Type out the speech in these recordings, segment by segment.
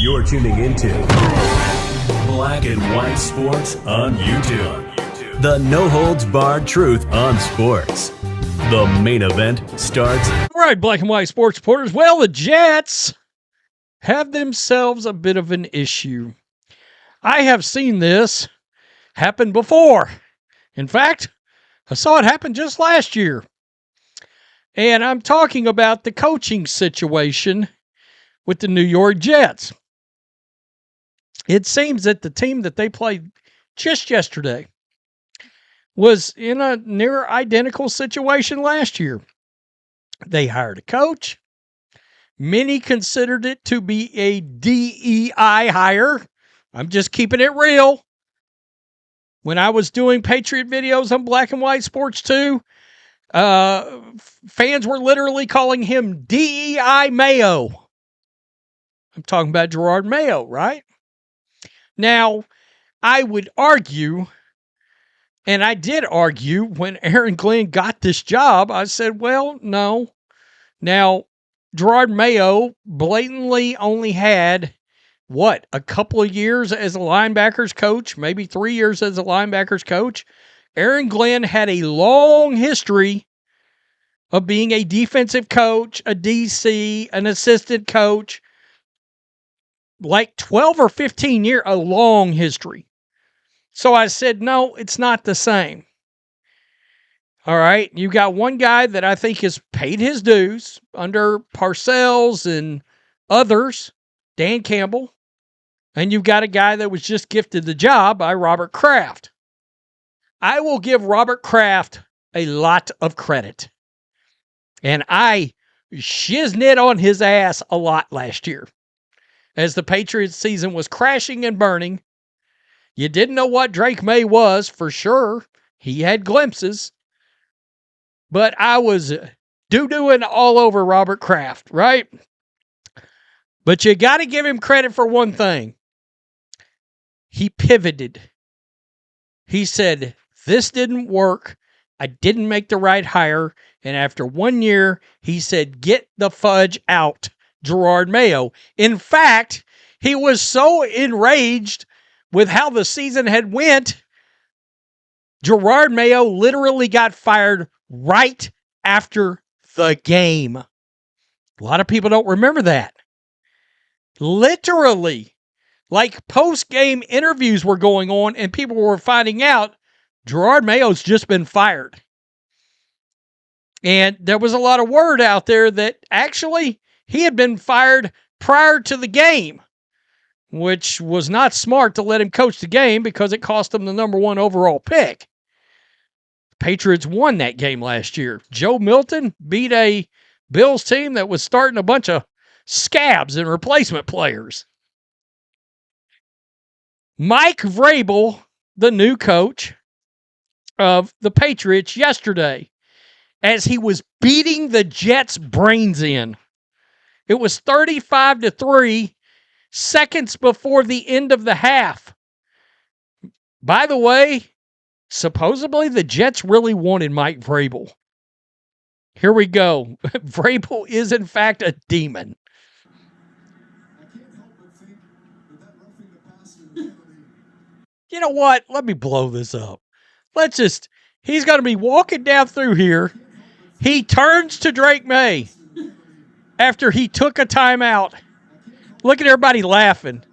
You're tuning into Black and White Sports on YouTube. The no-holds-barred truth on sports. The main event starts. All right, Black and White Sports supporters. Well, the Jets have themselves a bit of an issue. I have seen this happen before. In fact, I saw it happen just last year. And I'm talking about the coaching situation with the New York Jets. It seems that the team that they played just yesterday was in a near identical situation last year. They hired a coach. Many considered it to be a DEI hire. I'm just keeping it real. When I was doing Patriot videos on Black and White Sports 2, fans were literally calling him DEI Mayo. I'm talking about Gerard Mayo, right? Now, I would argue, and I did argue when Aaron Glenn got this job, I said, well, no. Now, Gerard Mayo blatantly only had, a couple of years as a linebackers coach, maybe 3 years as a linebackers coach. Aaron Glenn had a long history of being a defensive coach, a DC, an assistant coach, like 12 or 15 years, a long history. So I said, no, it's not the same. All right, you got one guy that I think has paid his dues under Parcells and others, Dan Campbell, and you've got a guy that was just gifted the job by Robert Kraft. I will give Robert Kraft a lot of credit. And I shiznit on his ass a lot last year. As the Patriots season was crashing and burning, you didn't know what Drake Maye was for sure. He had glimpses. But I was doo-dooing all over Robert Kraft, right? But you got to give him credit for one thing. He pivoted. He said, this didn't work. I didn't make the right hire. And after 1 year, he said, get the fudge out, Gerard Mayo. In fact, he was so enraged with how the season had went, Gerard Mayo literally got fired right after the game. A lot of people don't remember that. Literally, like post-game interviews were going on and people were finding out Gerard Mayo's just been fired. And there was a lot of word out there that actually he had been fired prior to the game, which was not smart to let him coach the game because it cost him the number 1 overall pick. Patriots won that game last year. Joe Milton beat a Bills team that was starting a bunch of scabs and replacement players. Mike Vrabel, the new coach of the Patriots yesterday, as he was beating the Jets' brains in. It was 35-3 seconds before the end of the half. By the way, supposedly the Jets really wanted Mike Vrabel. Here we go. Vrabel is in fact a demon. You know what? Let me blow this up. He's going to be walking down through here. He turns to Drake Maye after he took a timeout. Look at everybody laughing.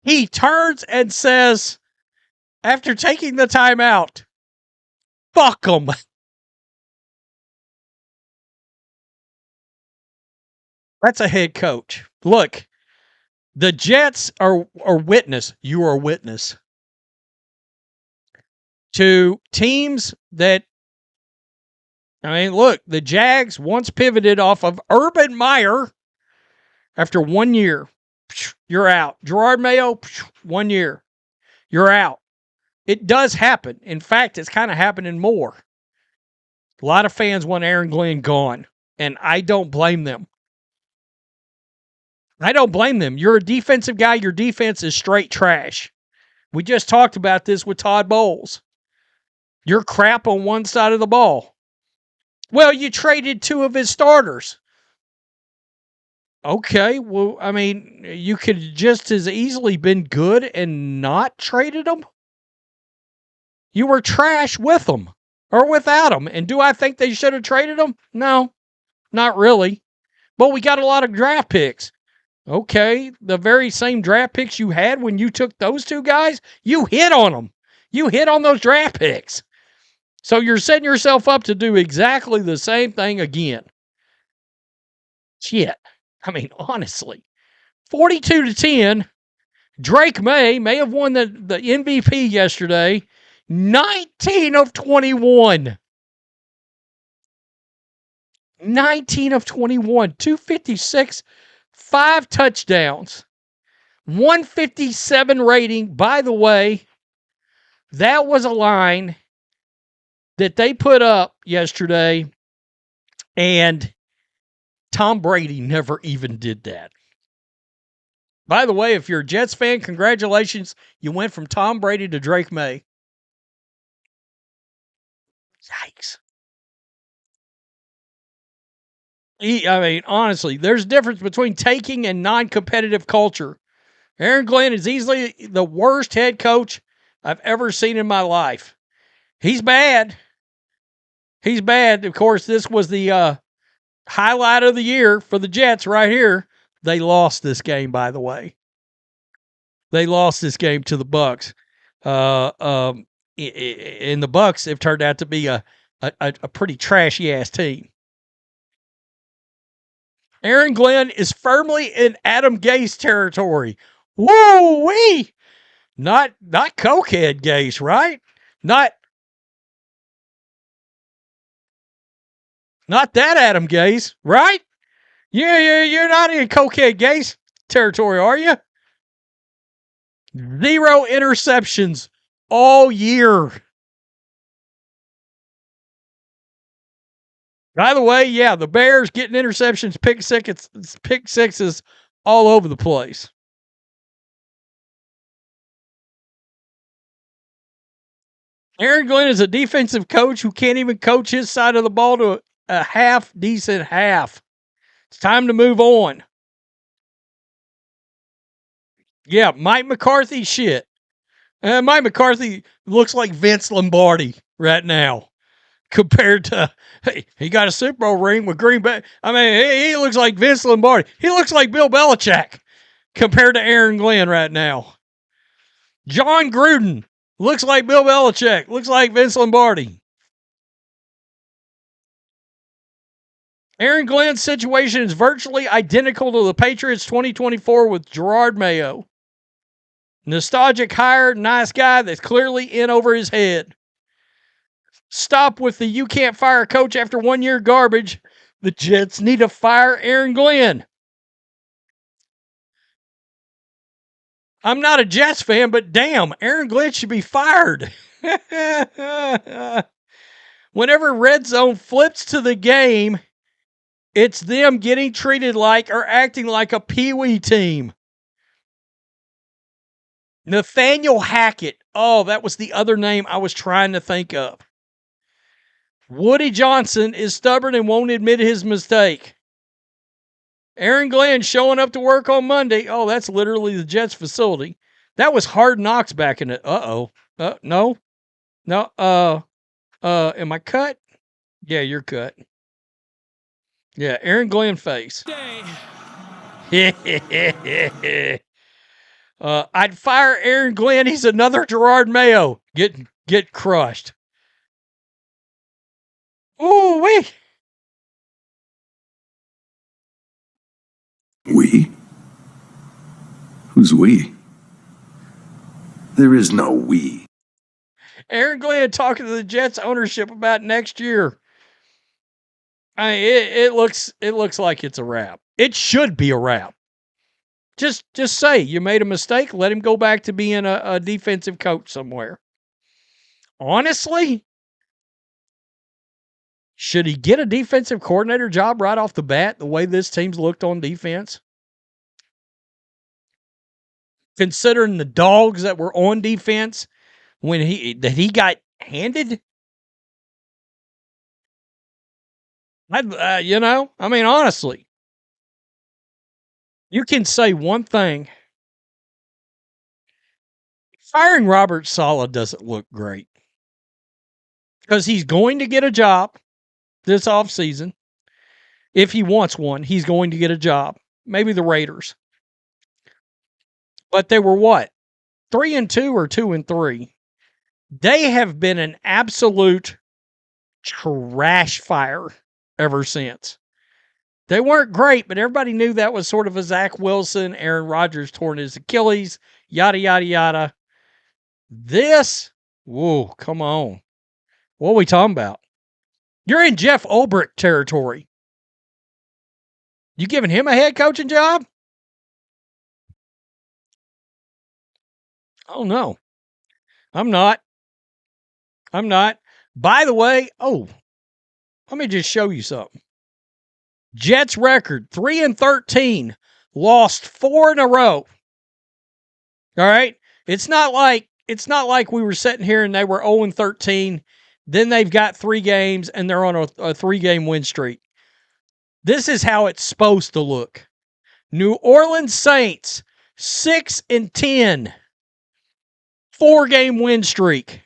He turns and says, after taking the timeout, fuck them. That's a head coach. Look, the Jets are witness. You are a witness to teams that, look, the Jags once pivoted off of Urban Meyer after 1 year. You're out. Gerard Mayo, 1 year. You're out. It does happen. In fact, it's kind of happening more. A lot of fans want Aaron Glenn gone, and I don't blame them. You're a defensive guy. Your defense is straight trash. We just talked about this with Todd Bowles. You're crap on one side of the ball. Well, you traded 2 of his starters. Okay, well, I mean, you could just as easily been good and not traded them. You were trash with them or without them. And do I think they should have traded them? No, not really. But we got a lot of draft picks. Okay, the very same draft picks you had when you took those two guys, you hit on them. You hit on those draft picks. So you're setting yourself up to do exactly the same thing again. Shit. I mean, honestly, 42-10. Drake may have won the MVP yesterday. 19 of 21. 19 of 21. 256, 5 touchdowns. 157 rating. By the way, that was a line that they put up yesterday, and Tom Brady never even did that. By the way, if you're a Jets fan, congratulations. You went from Tom Brady to Drake May. Yikes. I mean, honestly, there's a difference between taking and non-competitive culture. Aaron Glenn is easily the worst head coach I've ever seen in my life. He's bad. He's bad. Of course, this was the highlight of the year for the Jets right here. They lost this game, by the way. They lost this game to the Bucs. And the Bucs have turned out to be a pretty trashy ass team. Aaron Glenn is firmly in Adam Gase territory. Woo wee! Not cokehead Gase, right? Not that Adam Gase, right? Yeah, you're not in cokehead Gase territory, are you? 0 interceptions all year. By the way, yeah, the Bears getting interceptions, pick sixes all over the place. Aaron Glenn is a defensive coach who can't even coach his side of the ball to a half decent half. It's time to move on. Yeah, Mike McCarthy shit. Mike McCarthy looks like Vince Lombardi right now compared to, hey, he got a Super Bowl ring with Green Bay. I mean, he looks like Vince Lombardi. He looks like Bill Belichick compared to Aaron Glenn right now. John Gruden looks like Bill Belichick. Looks like Vince Lombardi. Aaron Glenn's situation is virtually identical to the Patriots 2024 with Gerard Mayo. Nostalgic hire, nice guy that's clearly in over his head. Stop with the you can't fire a coach after 1 year garbage. The Jets need to fire Aaron Glenn. I'm not a Jets fan, but damn, Aaron Glenn should be fired. Whenever Red Zone flips to the game, it's them getting treated like or acting like a peewee team. Nathaniel Hackett. Oh, that was the other name I was trying to think of. Woody Johnson is stubborn and won't admit his mistake. Aaron Glenn showing up to work on Monday. Oh, that's literally the Jets facility. That was Hard Knocks back in it. No. Am I cut? Yeah, you're cut. Yeah, Aaron Glenn face. I'd fire Aaron Glenn. He's another Gerard Mayo. Get crushed. Ooh wee. We? Who's we? There is no we. Aaron Glenn talking to the Jets ownership about next year. It looks like it's a wrap. It should be a wrap. Just say you made a mistake. Let him go back to being a defensive coach somewhere. Honestly, should he get a defensive coordinator job right off the bat, the way this team's looked on defense? Considering the dogs that were on defense when he got handed? I mean, honestly. You can say one thing. Firing Robert Saleh doesn't look great because he's going to get a job this offseason. If he wants one, he's going to get a job. Maybe the Raiders. But they were what? 3-2 or 2-3. They have been an absolute trash fire ever since. They weren't great, but everybody knew that was sort of a Zach Wilson, Aaron Rodgers torn his Achilles, yada, yada, yada. This, whoa, come on. What are we talking about? You're in Jeff Ulbrich territory. You giving him a head coaching job? Oh, no. I'm not. By the way, let me just show you something. Jets record 3-13, lost 4 in a row. All right? It's not like we were sitting here and they were 0-13. Then they've got 3 games and they're on a 3-game win streak. This is how it's supposed to look. New Orleans Saints 6-10, 4-game win streak.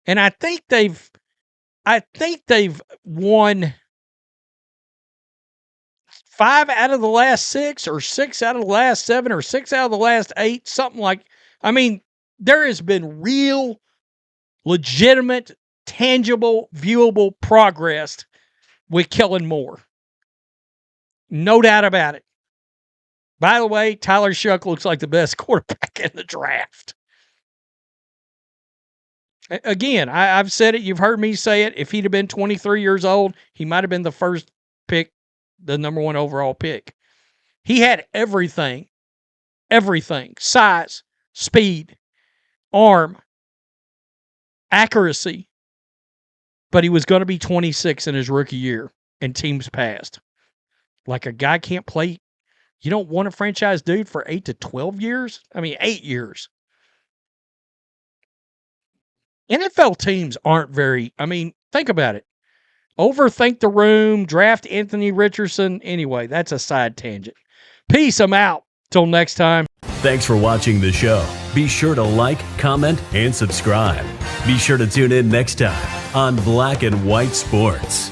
And I think they've won 5 out of the last 6 or 6 out of the last 7 or 6 out of the last 8, something like. I mean, there has been real, legitimate, tangible, viewable progress with Kellen Moore. No doubt about it. By the way, Tyler Shuck looks like the best quarterback in the draft. Again, I've said it. You've heard me say it. If he'd have been 23 years old, he might have been the first pick, the number 1 overall pick. He had everything. Everything. Size, speed, arm, accuracy. But he was going to be 26 in his rookie year, and teams passed. Like a guy can't play. You don't want a franchise dude for 8 to 12 years? I mean, 8 years. NFL teams aren't very, think about it. Overthink the room, draft Anthony Richardson. Anyway, that's a side tangent. Peace, I'm out. Till next time. Thanks for watching the show. Be sure to like, comment, and subscribe. Be sure to tune in next time on Black and White Sports.